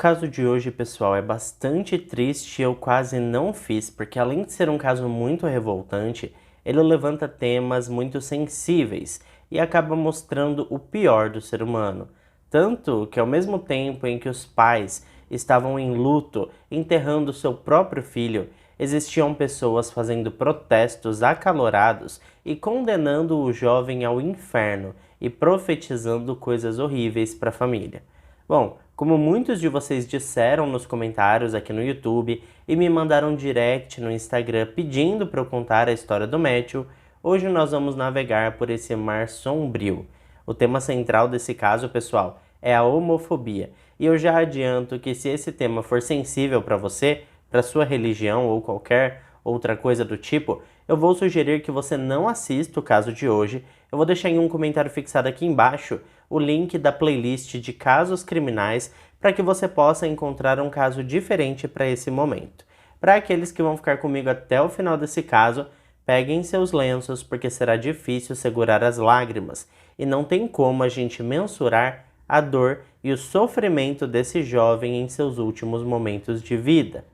caso de hoje, pessoal, é bastante triste e eu quase não fiz, porque além de ser um caso muito revoltante, ele levanta temas muito sensíveis e acaba mostrando o pior do ser humano. Tanto que ao mesmo tempo em que os pais estavam em luto, enterrando seu próprio filho, existiam pessoas fazendo protestos acalorados e condenando o jovem ao inferno e profetizando coisas horríveis para a família. Bom, como muitos de vocês disseram nos comentários aqui no YouTube e me mandaram direct no Instagram pedindo para eu contar a história do Matthew, hoje nós vamos navegar por esse mar sombrio. O tema central desse caso, pessoal, é a homofobia. E eu já adianto que se esse tema for sensível para você, para sua religião ou qualquer outra coisa do tipo, eu vou sugerir que você não assista o caso de hoje. Eu vou deixar em um comentário fixado aqui embaixo o link da playlist de casos criminais para que você possa encontrar um caso diferente para esse momento. Para aqueles que vão ficar comigo até o final desse caso, peguem seus lenços porque será difícil segurar as lágrimas e não tem como a gente mensurar a dor e o sofrimento desse jovem em seus últimos momentos de vida.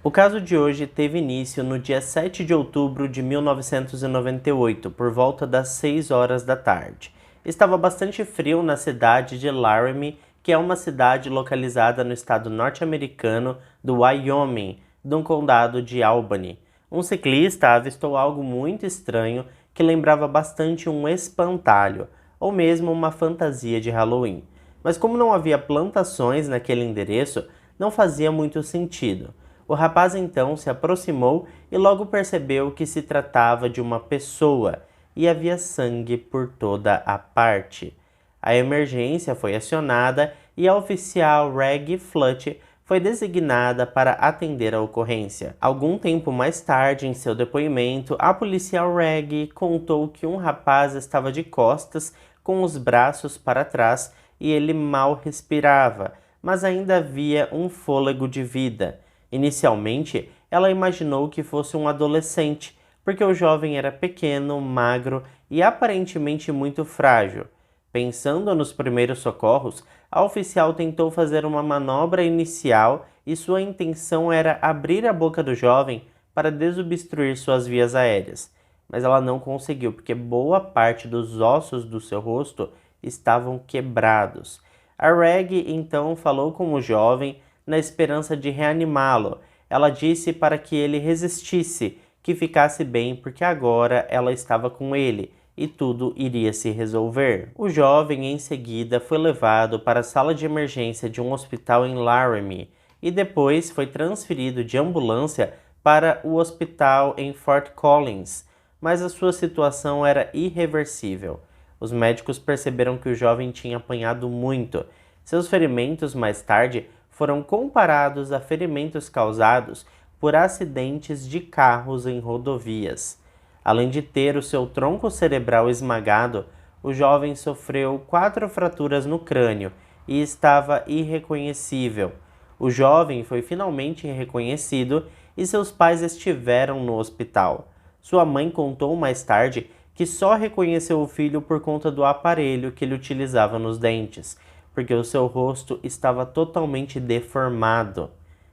O caso de hoje teve início no dia 7 de outubro de 1998, por volta das 6 horas da tarde. Estava bastante frio na cidade de Laramie, que é uma cidade localizada no estado norte-americano do Wyoming, no condado de Albany. Um ciclista avistou algo muito estranho que lembrava bastante um espantalho, ou mesmo uma fantasia de Halloween. Mas como não havia plantações naquele endereço, não fazia muito sentido. O rapaz então se aproximou e logo percebeu que se tratava de uma pessoa e havia sangue por toda a parte. A emergência foi acionada e a oficial Reg Flutt foi designada para atender a ocorrência. Algum tempo mais tarde, em seu depoimento, a policial Reg contou que um rapaz estava de costas, com os braços para trás e ele mal respirava, mas ainda havia um fôlego de vida. Inicialmente, ela imaginou que fosse um adolescente, porque o jovem era pequeno, magro e aparentemente muito frágil. Pensando nos primeiros socorros, a oficial tentou fazer uma manobra inicial e sua intenção era abrir a boca do jovem para desobstruir suas vias aéreas. Mas ela não conseguiu, porque boa parte dos ossos do seu rosto estavam quebrados. A Reg então falou com o jovem na esperança de reanimá-lo. Ela disse para que ele resistisse, que ficasse bem, porque agora ela estava com ele e tudo iria se resolver. O jovem em seguida foi levado para a sala de emergência de um hospital em Laramie e depois foi transferido de ambulância para o hospital em Fort Collins, mas a sua situação era irreversível. Os médicos perceberam que o jovem tinha apanhado muito. Seus ferimentos mais tarde foram comparados a ferimentos causados por acidentes de carros em rodovias. Além de ter o seu tronco cerebral esmagado, o jovem sofreu 4 fraturas no crânio e estava irreconhecível. O jovem foi finalmente reconhecido e seus pais estiveram no hospital. Sua mãe contou mais tarde que só reconheceu o filho por conta do aparelho que ele utilizava nos dentes, porque o seu rosto estava totalmente deformado.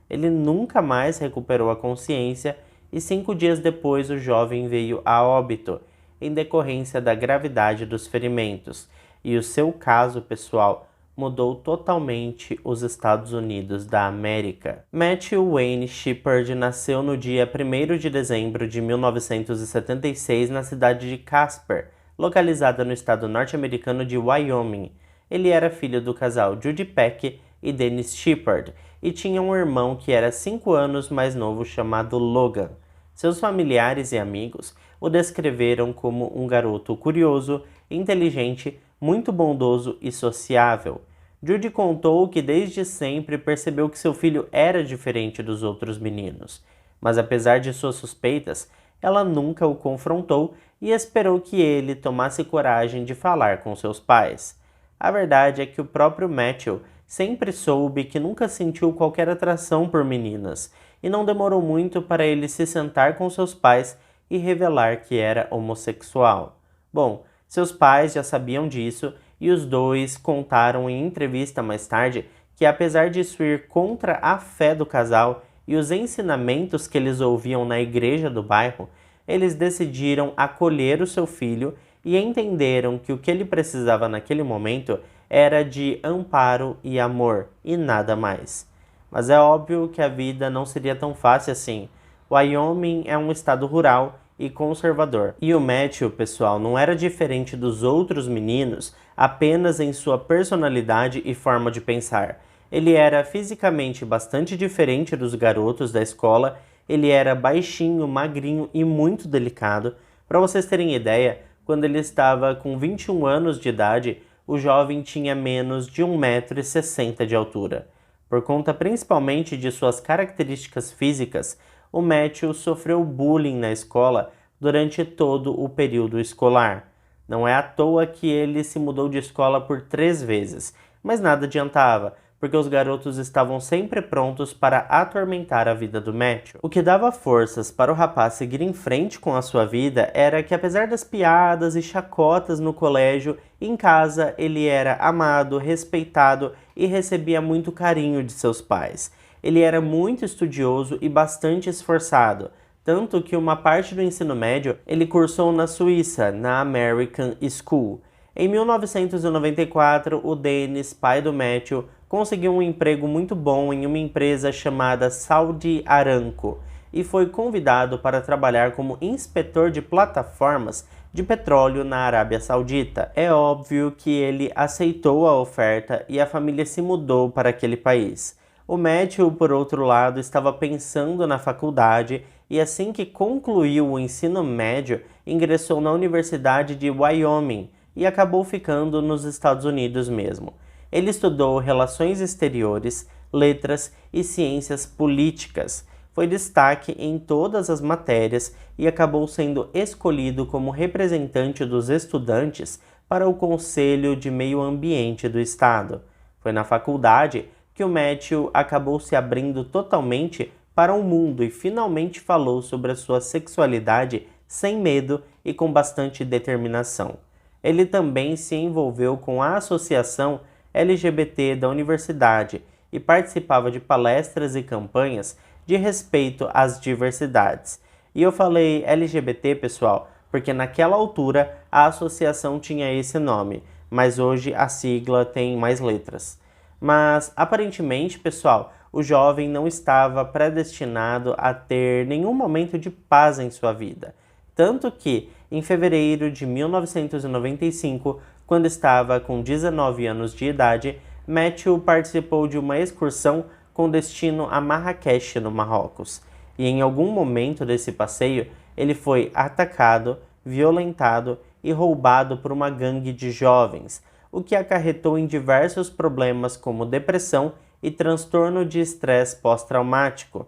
Ele nunca mais recuperou a consciência e 5 dias depois o jovem veio a óbito, em decorrência da gravidade dos ferimentos, e o seu caso pessoal mudou totalmente os Estados Unidos da América. Matthew Wayne Shepard nasceu no dia 1º de dezembro de 1976 na cidade de Casper, localizada no estado norte-americano de Wyoming. Ele era filho do casal Judy Peck e Dennis Shepard e tinha um irmão que era 5 anos mais novo chamado Logan. Seus familiares e amigos o descreveram como um garoto curioso, inteligente, muito bondoso e sociável. Judy contou que desde sempre percebeu que seu filho era diferente dos outros meninos, mas apesar de suas suspeitas, ela nunca o confrontou e esperou que ele tomasse coragem de falar com seus pais. A verdade é que o próprio Matthew sempre soube que nunca sentiu qualquer atração por meninas, e não demorou muito para ele se sentar com seus pais e revelar que era homossexual. Bom, seus pais já sabiam disso e os dois contaram em entrevista mais tarde que, apesar disso ir contra a fé do casal e os ensinamentos que eles ouviam na igreja do bairro, eles decidiram acolher o seu filho e entenderam que o que ele precisava naquele momento era de amparo e amor, e nada mais. Mas é óbvio que a vida não seria tão fácil assim. Wyoming é um estado rural e conservador. E o Matthew, pessoal, não era diferente dos outros meninos apenas em sua personalidade e forma de pensar. Ele era fisicamente bastante diferente dos garotos da escola, ele era baixinho, magrinho e muito delicado. Para vocês terem ideia, quando ele estava com 21 anos de idade, o jovem tinha menos de 1,60 m de altura. Por conta principalmente de suas características físicas, o Matthew sofreu bullying na escola durante todo o período escolar. Não é à toa que ele se mudou de escola por 3 vezes, mas nada adiantava, porque os garotos estavam sempre prontos para atormentar a vida do Matthew. O que dava forças para o rapaz seguir em frente com a sua vida era que, apesar das piadas e chacotas no colégio, em casa ele era amado, respeitado e recebia muito carinho de seus pais. Ele era muito estudioso e bastante esforçado, tanto que uma parte do ensino médio ele cursou na Suíça, na American School. Em 1994, o Dennis, pai do Matthew, conseguiu um emprego muito bom em uma empresa chamada Saudi Aramco e foi convidado para trabalhar como inspetor de plataformas de petróleo na Arábia Saudita. É óbvio que ele aceitou a oferta e a família se mudou para aquele país. O Matthew, por outro lado, estava pensando na faculdade e assim que concluiu o ensino médio, ingressou na Universidade de Wyoming e acabou ficando nos Estados Unidos mesmo. Ele estudou Relações Exteriores, Letras e Ciências Políticas. Foi destaque em todas as matérias e acabou sendo escolhido como representante dos estudantes para o Conselho de Meio Ambiente do Estado. Foi na faculdade que o Matthew acabou se abrindo totalmente para o mundo e finalmente falou sobre a sua sexualidade sem medo e com bastante determinação. Ele também se envolveu com a associação LGBT da universidade e participava de palestras e campanhas de respeito às diversidades. E eu falei LGBT, pessoal, porque naquela altura a associação tinha esse nome, mas hoje a sigla tem mais letras. Mas, aparentemente, pessoal, o jovem não estava predestinado a ter nenhum momento de paz em sua vida. Tanto que, em fevereiro de 1995, quando estava com 19 anos de idade, Matthew participou de uma excursão com destino a Marrakech, no Marrocos. E em algum momento desse passeio, ele foi atacado, violentado e roubado por uma gangue de jovens, o que acarretou em diversos problemas como depressão e transtorno de estresse pós-traumático.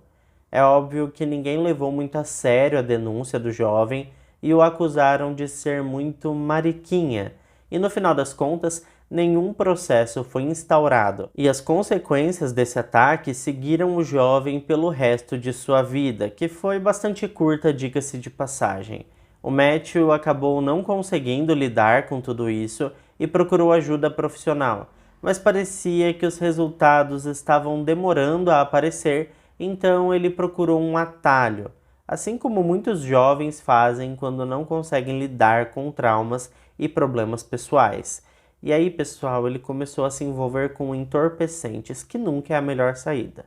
É óbvio que ninguém levou muito a sério a denúncia do jovem e o acusaram de ser muito mariquinha, e no final das contas, nenhum processo foi instaurado, e as consequências desse ataque seguiram o jovem pelo resto de sua vida, que foi bastante curta, diga-se de passagem. O Matthew acabou não conseguindo lidar com tudo isso e procurou ajuda profissional, mas parecia que os resultados estavam demorando a aparecer, então ele procurou um atalho, assim como muitos jovens fazem quando não conseguem lidar com traumas e problemas pessoais. E aí, pessoal, ele começou a se envolver com entorpecentes, que nunca é a melhor saída.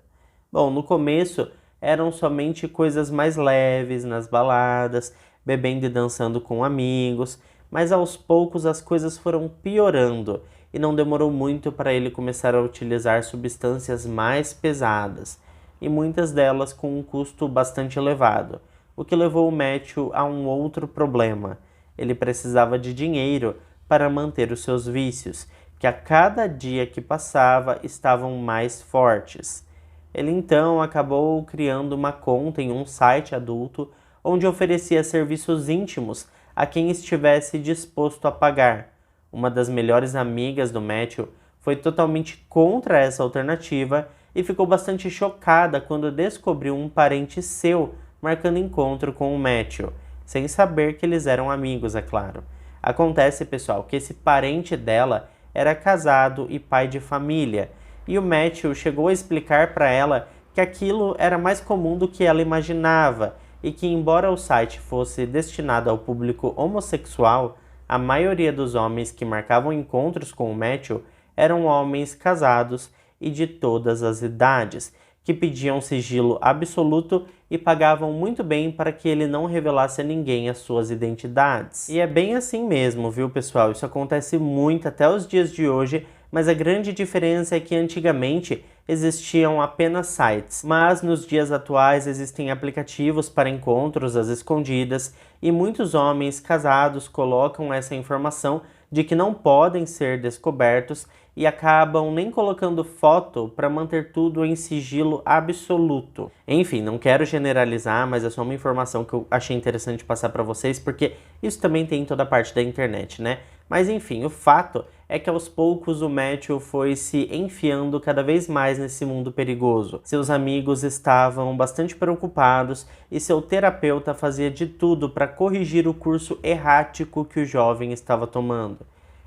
Bom, no começo eram somente coisas mais leves nas baladas, bebendo e dançando com amigos, mas aos poucos as coisas foram piorando e não demorou muito para ele começar a utilizar substâncias mais pesadas, e muitas delas com um custo bastante elevado, o que levou o Matthew a um outro problema. Ele precisava de dinheiro para manter os seus vícios, que a cada dia que passava estavam mais fortes. Ele então acabou criando uma conta em um site adulto onde oferecia serviços íntimos a quem estivesse disposto a pagar. Uma das melhores amigas do Matthew foi totalmente contra essa alternativa e ficou bastante chocada quando descobriu um parente seu marcando encontro com o Matthew. sem saber que eles eram amigos, é claro. Acontece, pessoal, que esse parente dela era casado e pai de família, e o Matthew chegou a explicar para ela que aquilo era mais comum do que ela imaginava, e que, embora o site fosse destinado ao público homossexual, a maioria dos homens que marcavam encontros com o Matthew eram homens casados e de todas as idades, que pediam sigilo absoluto e pagavam muito bem para que ele não revelasse a ninguém as suas identidades. E é bem assim mesmo, viu, pessoal? Isso acontece muito até os dias de hoje, mas a grande diferença é que antigamente existiam apenas sites, mas nos dias atuais existem aplicativos para encontros às escondidas e muitos homens casados colocam essa informação de que não podem ser descobertos e acabam nem colocando foto para manter tudo em sigilo absoluto. Enfim, não quero generalizar, mas é só uma informação que eu achei interessante passar para vocês, porque isso também tem em toda parte da internet, né? Mas enfim, o fato é que aos poucos o Matthew foi se enfiando cada vez mais nesse mundo perigoso. Seus amigos estavam bastante preocupados e seu terapeuta fazia de tudo para corrigir o curso errático que o jovem estava tomando.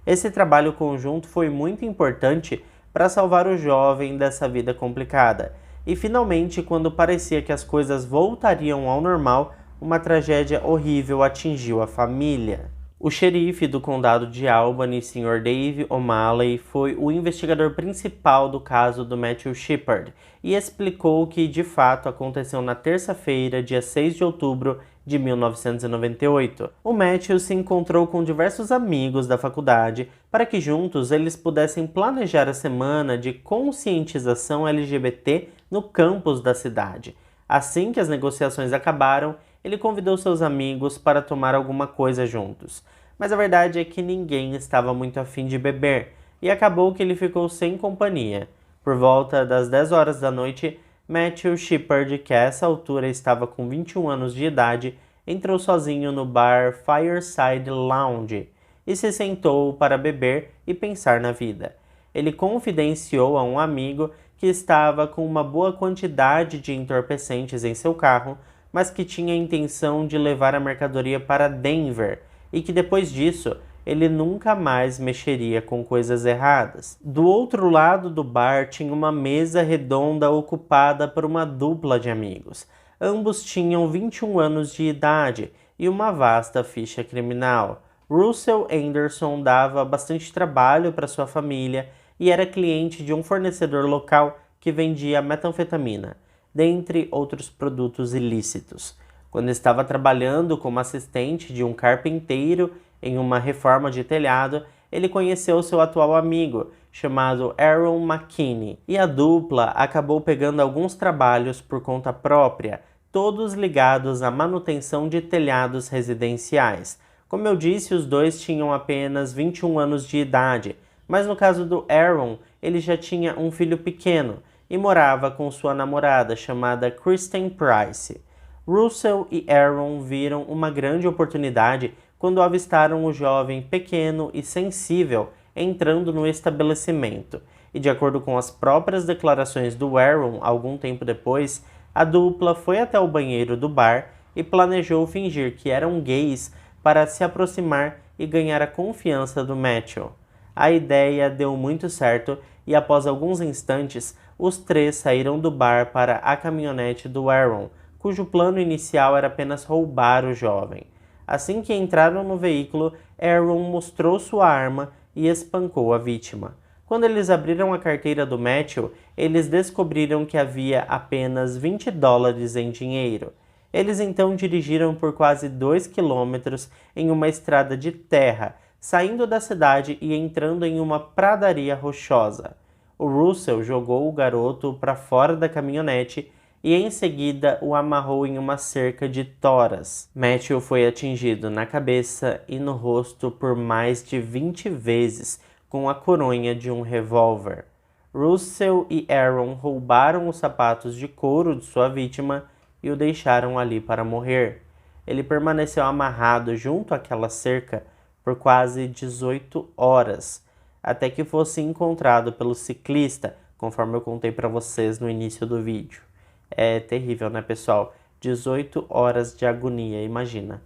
Esse trabalho conjunto foi muito importante para salvar o jovem dessa vida complicada. E finalmente, quando parecia que as coisas voltariam ao normal, uma tragédia horrível atingiu a família. O xerife do condado de Albany, Sr. Dave O'Malley, foi o investigador principal do caso do Matthew Shepard e explicou o que de fato aconteceu na terça-feira, dia 6 de outubro de 1998. O Matthew se encontrou com diversos amigos da faculdade para que juntos eles pudessem planejar a semana de conscientização LGBT no campus da cidade. Assim que as negociações acabaram, ele convidou seus amigos para tomar alguma coisa juntos. Mas a verdade é que ninguém estava muito afim de beber, e acabou que ele ficou sem companhia. Por volta das 10 horas da noite, Matthew Shepard, que a essa altura estava com 21 anos de idade, entrou sozinho no bar Fireside Lounge e se sentou para beber e pensar na vida. Ele confidenciou a um amigo que estava com uma boa quantidade de entorpecentes em seu carro, mas que tinha a intenção de levar a mercadoria para Denver e que depois disso ele nunca mais mexeria com coisas erradas. Do outro lado do bar tinha uma mesa redonda ocupada por uma dupla de amigos. Ambos tinham 21 anos de idade e uma vasta ficha criminal. Russell Anderson dava bastante trabalho para sua família e era cliente de um fornecedor local que vendia metanfetamina, dentre outros produtos ilícitos. Quando estava trabalhando como assistente de um carpinteiro em uma reforma de telhado, ele conheceu seu atual amigo, chamado Aaron McKinney, e a dupla acabou pegando alguns trabalhos por conta própria, todos ligados à manutenção de telhados residenciais. Como eu disse, os dois tinham apenas 21 anos de idade, mas no caso do Aaron, ele já tinha um filho pequeno e morava com sua namorada, chamada Kristen Price. Russell e Aaron viram uma grande oportunidade quando avistaram o jovem pequeno e sensível entrando no estabelecimento. E de acordo com as próprias declarações do Aaron, algum tempo depois, a dupla foi até o banheiro do bar e planejou fingir que eram gays para se aproximar e ganhar a confiança do Matthew. A ideia deu muito certo e após alguns instantes, os três saíram do bar para a caminhonete do Aaron, cujo plano inicial era apenas roubar o jovem. Assim que entraram no veículo, Aaron mostrou sua arma e espancou a vítima. Quando eles abriram a carteira do Matthew, eles descobriram que havia apenas $20 em dinheiro. Eles então dirigiram por quase 2 quilômetros em uma estrada de terra, saindo da cidade e entrando em uma pradaria rochosa. O Russell jogou o garoto para fora da caminhonete e em seguida o amarrou em uma cerca de toras. Matthew foi atingido na cabeça e no rosto por mais de 20 vezes com a coronha de um revólver. Russell e Aaron roubaram os sapatos de couro de sua vítima e o deixaram ali para morrer. Ele permaneceu amarrado junto àquela cerca por quase 18 horas, até que fosse encontrado pelo ciclista, conforme eu contei para vocês no início do vídeo. É terrível, né, pessoal? 18 horas de agonia, imagina.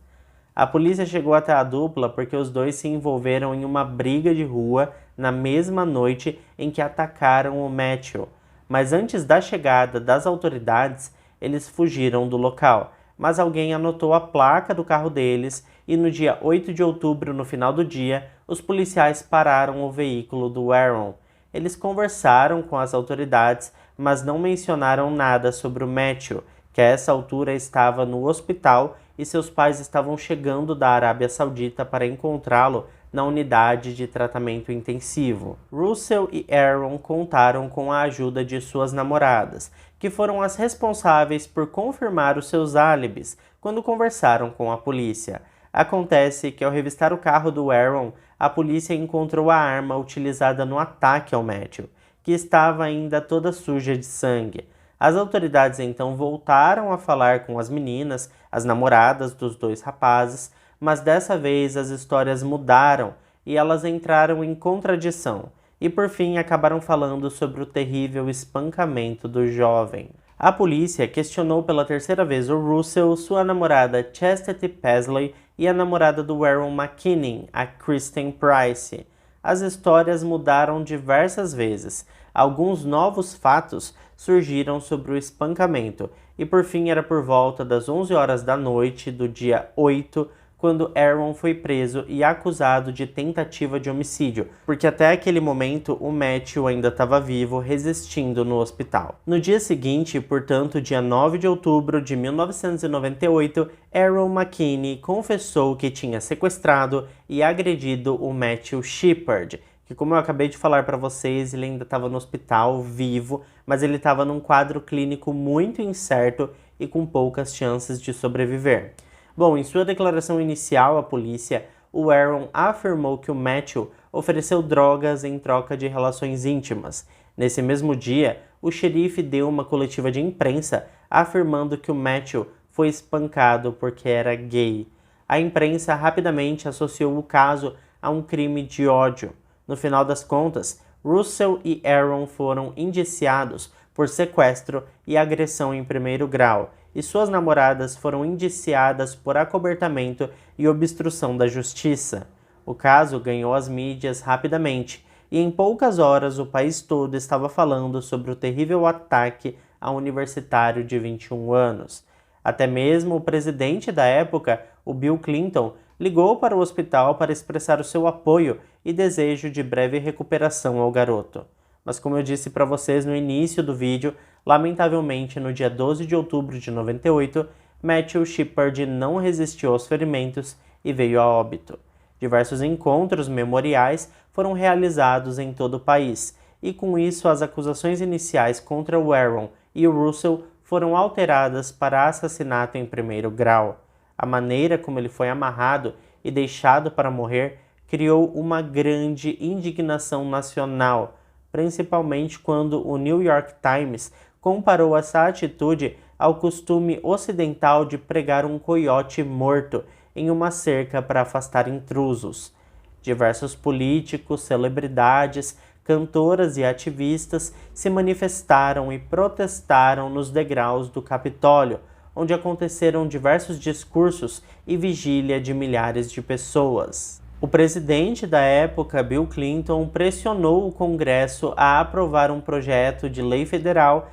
A polícia chegou até a dupla porque os dois se envolveram em uma briga de rua na mesma noite em que atacaram o Matthew. Mas antes da chegada das autoridades, eles fugiram do local. Mas alguém anotou a placa do carro deles e no dia 8 de outubro, no final do dia, os policiais pararam o veículo do Aaron. Eles conversaram com as autoridades, mas não mencionaram nada sobre o Matthew, que a essa altura estava no hospital e seus pais estavam chegando da Arábia Saudita para encontrá-lo na unidade de tratamento intensivo. Russell e Aaron contaram com a ajuda de suas namoradas, que foram as responsáveis por confirmar os seus álibis quando conversaram com a polícia. Acontece que ao revistar o carro do Aaron, a polícia encontrou a arma utilizada no ataque ao Matthew, que estava ainda toda suja de sangue. As autoridades então voltaram a falar com as meninas, as namoradas dos dois rapazes, mas dessa vez as histórias mudaram e elas entraram em contradição, e por fim acabaram falando sobre o terrível espancamento do jovem. A polícia questionou pela terceira vez o Russell, sua namorada Chastity Pesley e a namorada do Aaron McKinney, a Kristen Price. As histórias mudaram diversas vezes. Alguns novos fatos surgiram sobre o espancamento e por fim era por volta das 11 horas da noite do dia 8 quando Aaron foi preso e acusado de tentativa de homicídio, porque até aquele momento o Matthew ainda estava vivo, resistindo no hospital. No dia seguinte, portanto, dia 9 de outubro de 1998, Aaron McKinney confessou que tinha sequestrado e agredido o Matthew Shepard, que, como eu acabei de falar para vocês, ele ainda estava no hospital, vivo, mas ele estava num quadro clínico muito incerto e com poucas chances de sobreviver. Bom, em sua declaração inicial à polícia, o Aaron afirmou que o Matthew ofereceu drogas em troca de relações íntimas. Nesse mesmo dia, o xerife deu uma coletiva de imprensa afirmando que o Matthew foi espancado porque era gay. A imprensa rapidamente associou o caso a um crime de ódio. No final das contas, Russell e Aaron foram indiciados por sequestro e agressão em primeiro grau, e suas namoradas foram indiciadas por acobertamento e obstrução da justiça. O caso ganhou as mídias rapidamente, e em poucas horas o país todo estava falando sobre o terrível ataque a um universitário de 21 anos. Até mesmo o presidente da época, o Bill Clinton, ligou para o hospital para expressar o seu apoio e desejo de breve recuperação ao garoto. Mas como eu disse para vocês no início do vídeo, lamentavelmente no dia 12 de outubro de 98, Matthew Shepard não resistiu aos ferimentos e veio a óbito. Diversos encontros memoriais foram realizados em todo o país, e com isso as acusações iniciais contra o Aaron e o Russell foram alteradas para assassinato em primeiro grau. A maneira como ele foi amarrado e deixado para morrer criou uma grande indignação nacional, principalmente quando o New York Times comparou essa atitude ao costume ocidental de pregar um coiote morto em uma cerca para afastar intrusos. Diversos políticos, celebridades, cantoras e ativistas se manifestaram e protestaram nos degraus do Capitólio, onde aconteceram diversos discursos e vigília de milhares de pessoas. O presidente da época, Bill Clinton, pressionou o Congresso a aprovar um projeto de lei federal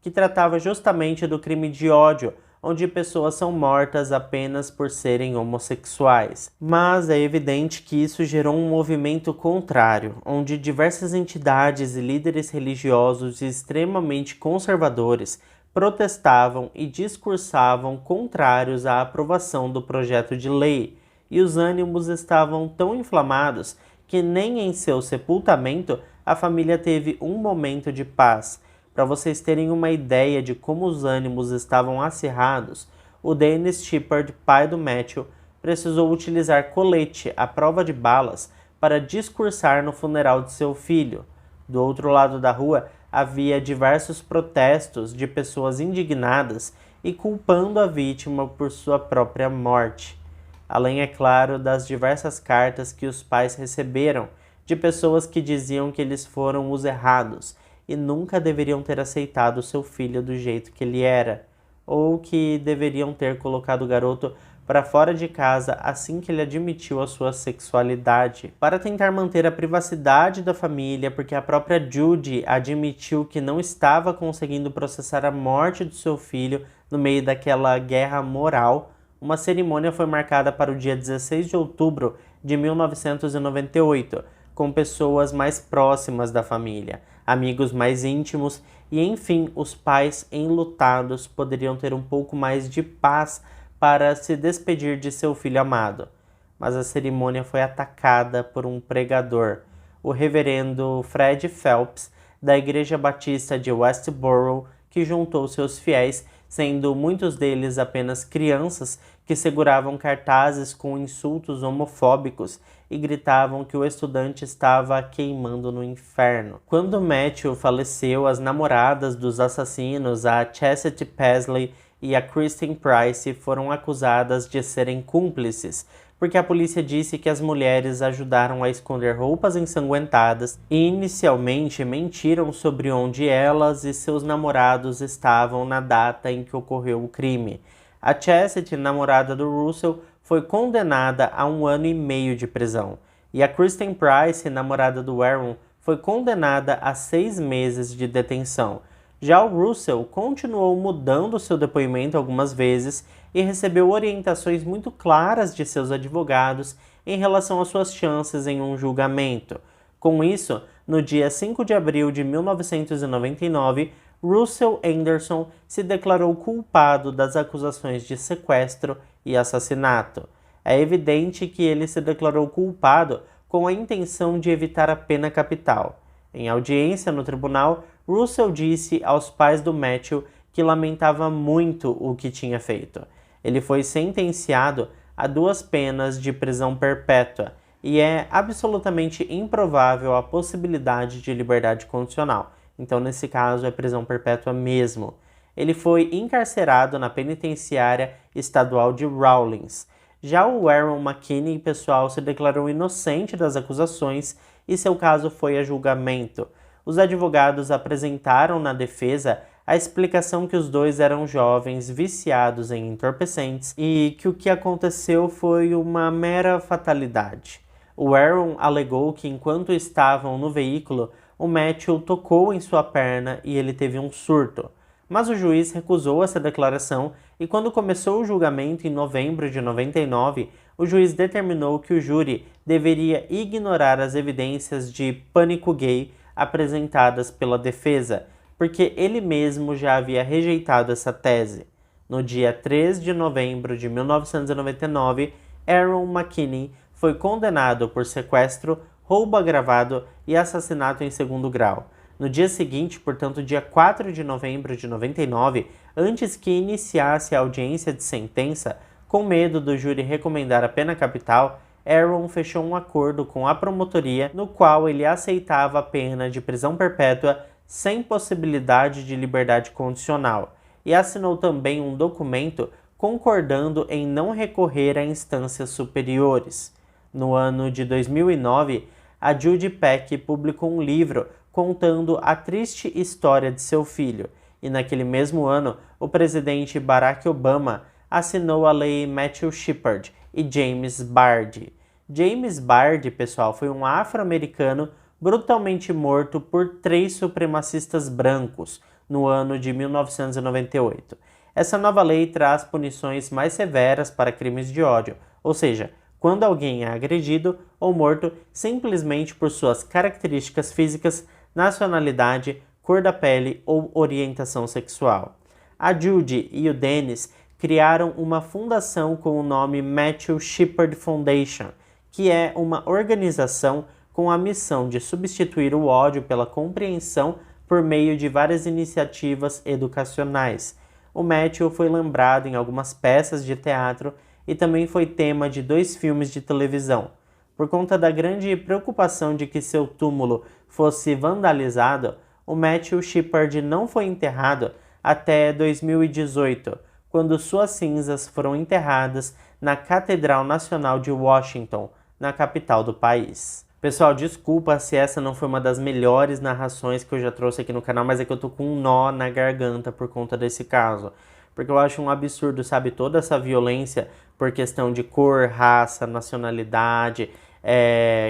que tratava justamente do crime de ódio, onde pessoas são mortas apenas por serem homossexuais. Mas é evidente que isso gerou um movimento contrário, onde diversas entidades e líderes religiosos extremamente conservadores protestavam e discursavam contrários à aprovação do projeto de lei, e os ânimos estavam tão inflamados que nem em seu sepultamento a família teve um momento de paz. Para vocês terem uma ideia de como os ânimos estavam acirrados, o Dennis Shepard, pai do Matthew, precisou utilizar colete à prova de balas para discursar no funeral de seu filho. Do outro lado da rua, havia diversos protestos de pessoas indignadas e culpando a vítima por sua própria morte. Além, é claro, das diversas cartas que os pais receberam de pessoas que diziam que eles foram os errados e nunca deveriam ter aceitado seu filho do jeito que ele era. ou que deveriam ter colocado o garoto para fora de casa assim que ele admitiu a sua sexualidade. Para tentar manter a privacidade da família, porque a própria Judy admitiu que não estava conseguindo processar a morte do seu filho no meio daquela guerra moral, uma cerimônia foi marcada para o dia 16 de outubro de 1998, com pessoas mais próximas da família, amigos mais íntimos e, enfim, os pais enlutados poderiam ter um pouco mais de paz para se despedir de seu filho amado. Mas a cerimônia foi atacada por um pregador, o reverendo Fred Phelps, da Igreja Batista de Westboro, que juntou seus fiéis, sendo muitos deles apenas crianças que seguravam cartazes com insultos homofóbicos e gritavam que o estudante estava queimando no inferno. Quando Matthew faleceu, as namoradas dos assassinos, a Chastity Paisley e a Kristen Price, foram acusadas de serem cúmplices, porque a polícia disse que as mulheres ajudaram a esconder roupas ensanguentadas e inicialmente mentiram sobre onde elas e seus namorados estavam na data em que ocorreu o crime. A Chastity, namorada do Russell, foi condenada a 1 ano e meio de prisão, e a Kristen Price, namorada do Aaron, foi condenada a 6 meses de detenção. Já o Russell continuou mudando seu depoimento algumas vezes e recebeu orientações muito claras de seus advogados em relação às suas chances em um julgamento. Com isso, no dia 5 de abril de 1999, Russell Anderson se declarou culpado das acusações de sequestro e assassinato. É evidente que ele se declarou culpado com a intenção de evitar a pena capital. Em audiência no tribunal, Russell disse aos pais do Matthew que lamentava muito o que tinha feito. Ele foi sentenciado a 2 penas de prisão perpétua e é absolutamente improvável a possibilidade de liberdade condicional. Então, nesse caso, é prisão perpétua mesmo. Ele foi encarcerado na penitenciária estadual de Rawlins. Já o Aaron McKinney, pessoal, se declarou inocente das acusações e seu caso foi a julgamento. Os advogados apresentaram na defesa a explicação que os dois eram jovens viciados em entorpecentes e que o que aconteceu foi uma mera fatalidade. O Aaron alegou que enquanto estavam no veículo, o Matthew tocou em sua perna e ele teve um surto. Mas o juiz recusou essa declaração e quando começou o julgamento em novembro de 99, o juiz determinou que o júri deveria ignorar as evidências de pânico gay apresentadas pela defesa, porque ele mesmo já havia rejeitado essa tese. No dia 3 de novembro de 1999, Aaron McKinney foi condenado por sequestro, roubo agravado e assassinato em segundo grau. No dia seguinte, portanto, dia 4 de novembro de 99, antes que iniciasse a audiência de sentença, com medo do júri recomendar a pena capital, Aaron fechou um acordo com a promotoria no qual ele aceitava a pena de prisão perpétua sem possibilidade de liberdade condicional e assinou também um documento concordando em não recorrer a instâncias superiores. No ano de 2009, a Judy Peck publicou um livro contando a triste história de seu filho, e naquele mesmo ano, o presidente Barack Obama assinou a lei Matthew Shepard e James Byrd. James Byrd, pessoal, foi um afro-americano brutalmente morto por 3 supremacistas brancos no ano de 1998. Essa nova lei traz punições mais severas para crimes de ódio, ou seja, quando alguém é agredido ou morto simplesmente por suas características físicas, nacionalidade, cor da pele ou orientação sexual. A Judy e o Dennis criaram uma fundação com o nome Matthew Shepard Foundation, que é uma organização com a missão de substituir o ódio pela compreensão por meio de várias iniciativas educacionais. O Matthew foi lembrado em algumas peças de teatro e também foi tema de 2 filmes de televisão. Por conta da grande preocupação de que seu túmulo fosse vandalizado, o Matthew Shepard não foi enterrado até 2018, quando suas cinzas foram enterradas na Catedral Nacional de Washington, na capital do país. Pessoal, desculpa se essa não foi uma das melhores narrações que eu já trouxe aqui no canal, mas é que eu tô com um nó na garganta por conta desse caso. porque eu acho um absurdo, sabe, toda essa violência por questão de cor, raça, nacionalidade,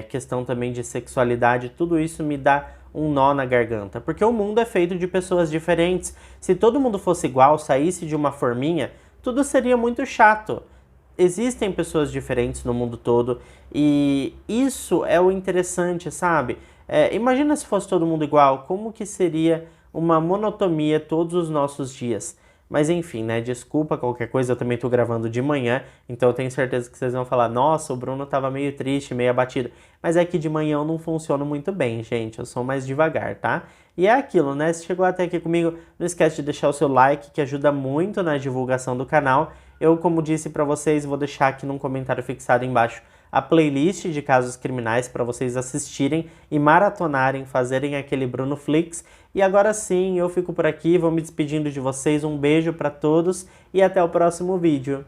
questão também de sexualidade, tudo isso me dá um nó na garganta, porque o mundo é feito de pessoas diferentes. Se todo mundo fosse igual, saísse de uma forminha, tudo seria muito chato. Existem pessoas diferentes no mundo todo e isso é o interessante, sabe? Imagina se fosse todo mundo igual, como que seria uma monotonia todos os nossos dias? Mas enfim, né? Desculpa qualquer coisa, eu também tô gravando de manhã, então eu tenho certeza que vocês vão falar, nossa, o Bruno tava meio triste, meio abatido. Mas é que de manhã eu não funciono muito bem, gente, eu sou mais devagar, tá? E é aquilo, né? Se chegou até aqui comigo, não esquece de deixar o seu like, que ajuda muito na divulgação do canal. Eu, como disse pra vocês, vou deixar aqui num comentário fixado embaixo a playlist de casos criminais para vocês assistirem e maratonarem, fazerem aquele Bruno Flix. E agora sim, eu fico por aqui, vou me despedindo de vocês, um beijo para todos e até o próximo vídeo.